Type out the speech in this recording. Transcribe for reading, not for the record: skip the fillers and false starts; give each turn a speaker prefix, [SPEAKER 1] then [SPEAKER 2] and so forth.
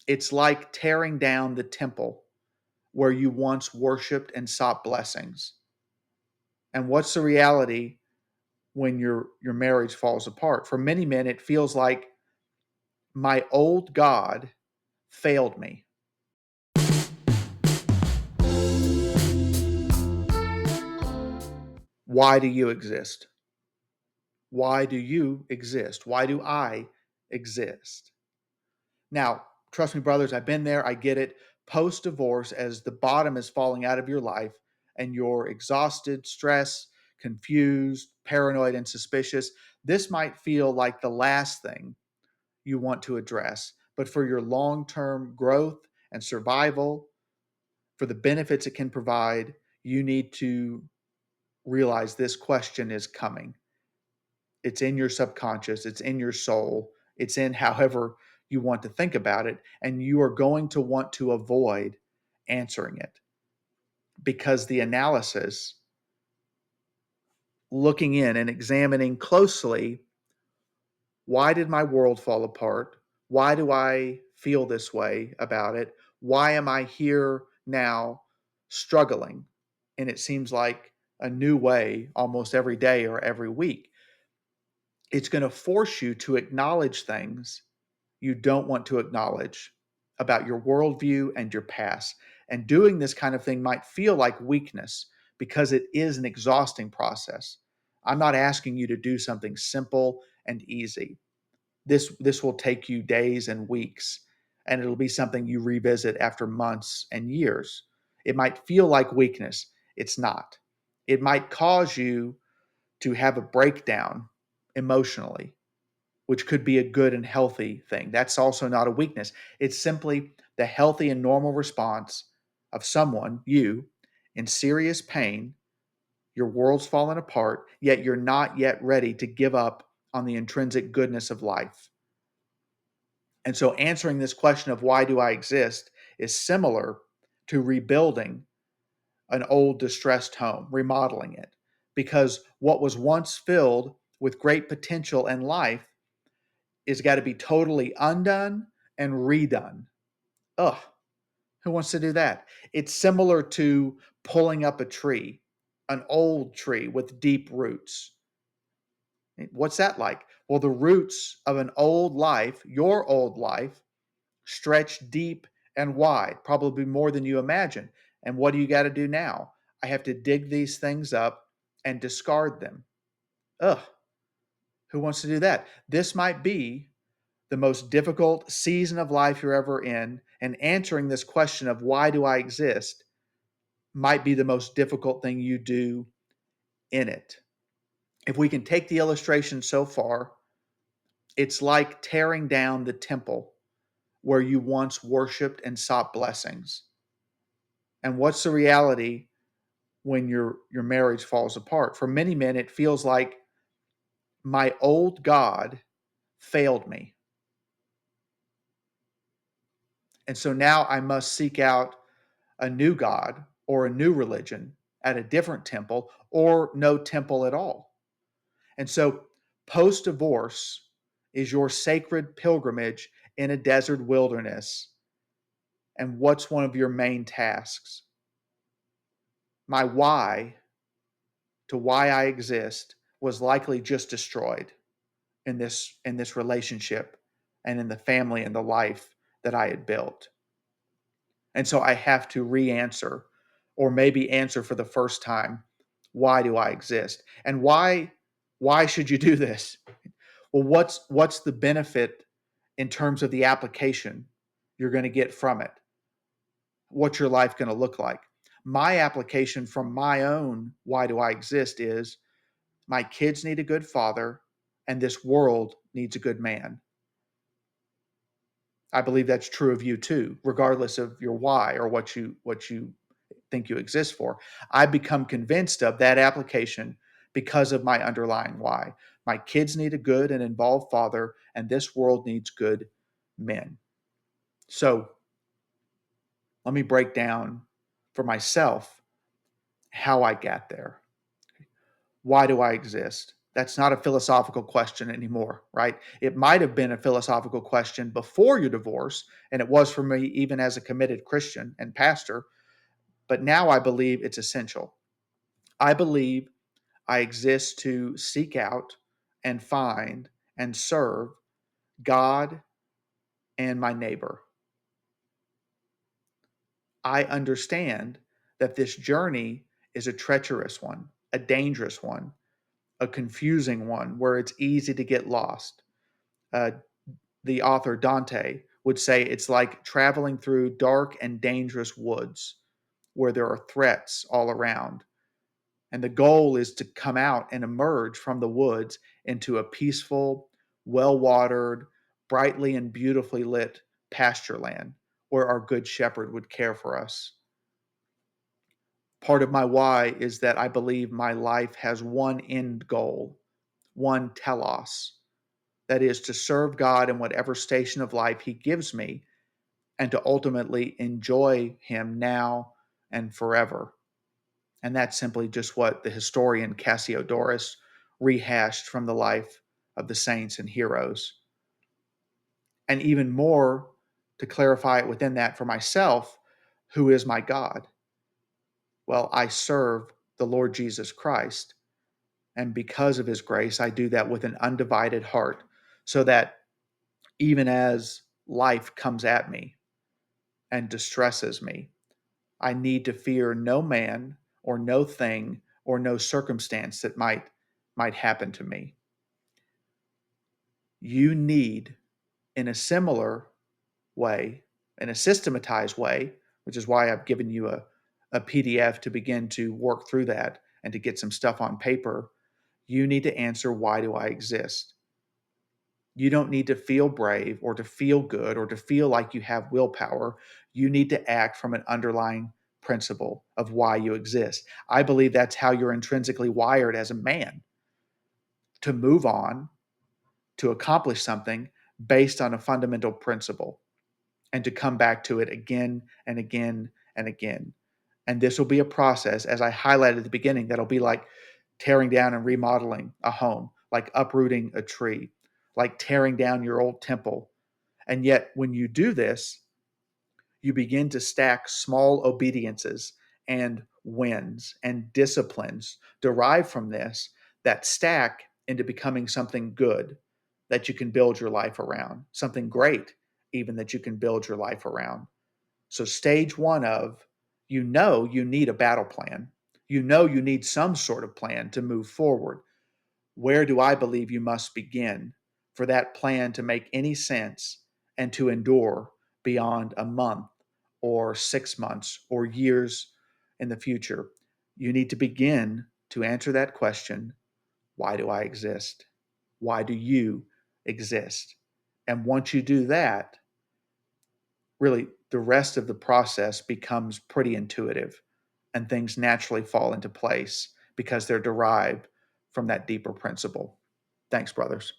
[SPEAKER 1] It's like tearing down the temple where you once worshiped and sought blessings. And what's the reality when your marriage falls apart? For many men, it feels like my old God failed me. Why do you exist? Why do you exist? Why do I exist? Now, trust me, brothers, I've been there. I get it. Post divorce, as the bottom is falling out of your life and you're exhausted, stressed, confused, paranoid, and suspicious, this might feel like the last thing you want to address. But for your long term growth and survival, for the benefits it can provide, you need to realize this question is coming. It's in your subconscious, it's in your soul, it's in however you want to think about it. And you are going to want to avoid answering it because the analysis, looking in and examining closely, why did my world fall apart? Why do I feel this way about it? Why am I here now struggling? And it seems like a new way almost every day or every week. It's going to force you to acknowledge things you don't want to acknowledge about your worldview and your past. And doing this kind of thing might feel like weakness because it is an exhausting process. I'm not asking you to do something simple and easy. This will take you days and weeks, and it'll be something you revisit after months and years. It might feel like weakness. It's not. It might cause you to have a breakdown emotionally, which could be a good and healthy thing. That's also not a weakness. It's simply the healthy and normal response of someone, you, in serious pain. Your world's fallen apart, yet you're not yet ready to give up on the intrinsic goodness of life. And so answering this question of why do I exist is similar to rebuilding an old distressed home, remodeling it. Because what was once filled with great potential and life is got to be totally undone and redone. Ugh, who wants to do that? It's similar to pulling up a tree, an old tree with deep roots. What's that like? Well, the roots of an old life, your old life, stretch deep and wide, probably more than you imagine. And what do you got to do now? I have to dig these things up and discard them. Ugh, who wants to do that? This might be the most difficult season of life you're ever in, and answering this question of why do I exist might be the most difficult thing you do in it. If we can take the illustration so far, it's like tearing down the temple where you once worshiped and sought blessings. And what's the reality when your marriage falls apart? For many men, it feels like my old God failed me. And so now I must seek out a new God or a new religion at a different temple or no temple at all. And so post divorce is your sacred pilgrimage in a desert wilderness. And what's one of your main tasks? My why to why I exist was likely just destroyed in this relationship and in the family and the life that I had built. And so I have to re-answer or maybe answer for the first time, why do I exist? And why should you do this? Well, what's the benefit in terms of the application you're going to get from it? What's your life going to look like? My application from my own why do I exist is my kids need a good father and this world needs a good man. I believe that's true of you too, regardless of your why or what you think you exist for. I become convinced of that application because of my underlying why. My kids need a good and involved father, and this world needs good men. So let me break down for myself how I got there. Why do I exist? That's not a philosophical question anymore, right? It might have been a philosophical question before your divorce, and it was for me even as a committed Christian and pastor, but now I believe it's essential. I believe I exist to seek out and find and serve God and my neighbor. I understand that this journey is a treacherous one, a dangerous one, a confusing one where it's easy to get lost. Uh, the author Dante would say it's like traveling through dark and dangerous woods where there are threats all around. And the goal is to come out and emerge from the woods into a peaceful, well watered, brightly and beautifully lit pasture land where our good shepherd would care for us. Part of my why is that I believe my life has one end goal, one telos, that is to serve God in whatever station of life He gives me and to ultimately enjoy Him now and forever. And that's simply just what the historian Cassiodorus rehashed from the life of the saints and heroes. And even more, to clarify it within that for myself, who is my God? Well, I serve the Lord Jesus Christ. And because of his grace, I do that with an undivided heart so that even as life comes at me and distresses me, I need to fear no man or no thing or no circumstance that might happen to me. You need, in a similar way, in a systematized way, which is why I've given you a PDF to begin to work through that and to get some stuff on paper. You need to answer, why do I exist? You don't need to feel brave or to feel good or to feel like you have willpower. You need to act from an underlying principle of why you exist. I believe that's how you're intrinsically wired as a man, to move on, to accomplish something based on a fundamental principle and to come back to it again and again and again. And this will be a process, as I highlighted at the beginning, that'll be like tearing down and remodeling a home, like uprooting a tree, like tearing down your old temple. And yet, when you do this, you begin to stack small obediences and wins and disciplines derived from this that stack into becoming something good that you can build your life around, something great, even that you can build your life around. So, stage one of, you know, you need a battle plan. You know, you need some sort of plan to move forward. Where do I believe you must begin for that plan to make any sense and to endure beyond a month or 6 months or years in the future? You need to begin to answer that question, why do I exist? Why do you exist? And once you do that, really the rest of the process becomes pretty intuitive and things naturally fall into place because they're derived from that deeper principle. Thanks, brothers.